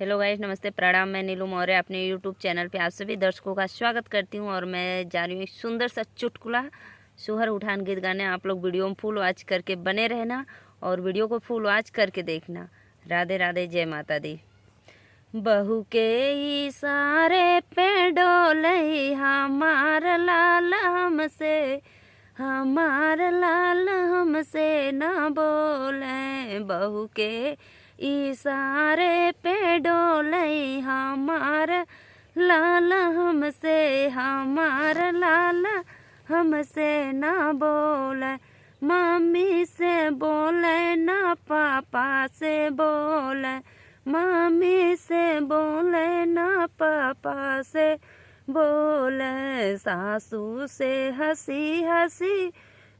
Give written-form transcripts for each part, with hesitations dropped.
Hello guys, नमस्ते, प्रणाम। मैं नीलू मौर्य अपने यूट्यूब चैनल पे आप सभी दर्शकों का स्वागत करती हूँ। और मैं जा रही हूँ एक सुंदर सा चुटकुला सोहर उठान गीत गाने। आप लोग वीडियो में फुल वॉच करके बने रहना और वीडियो को फुल वॉच करके देखना। राधे राधे, जय माता दी। बहू के इशारे पे डोले हमार लाल हमसे, हमार लाल हमसे न बोले। बहू के इशारे पे डोले हमार लाल हमसे, हमार लाल हमसे न बोले। मम्मी से बोले ना पापा से बोले, मम्मी से बोले ना पापा से बोले। सासू से हंसी हंसी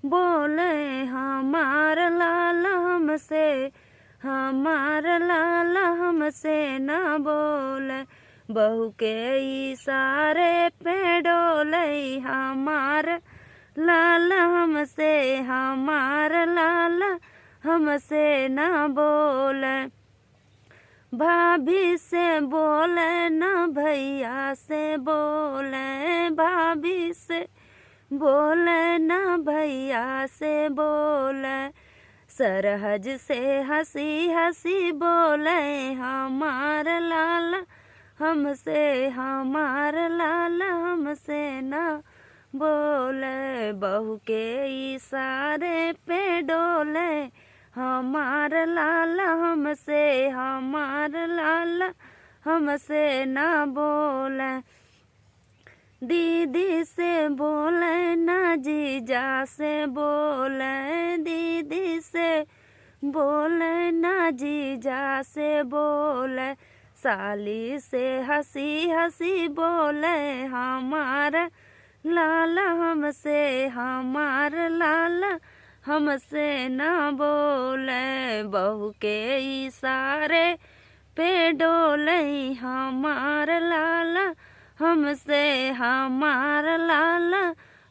बोले हमार लाल हमसे, हमार लाल हमसे न बोले। बहू के इशारे पे डोले हमार लाल हमसे, हमार लाल हमसे न बोले। भाभी से बोले ना भैया से बोले, भाभी से बोले ना भैया से बोले। सरहज से हंसी हंसी बोले हमार लाल हमसे, हमार लाल हमसे ना बोले। बहू के इशारे पे डोले हमार लाल हमसे, हमार लाल हमसे ना बोले। दीदी से बोले ना जीजा से बोले, दीदी से बोले ना जीजा से बोले। साली से हंसी हंसी बोले हमार लाल हमसे, हमार लाल हमसे न बोले। बहू के इशारे पे डोले हमार लाल हमसे, हमार लाल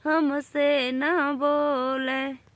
हमसे न बोले।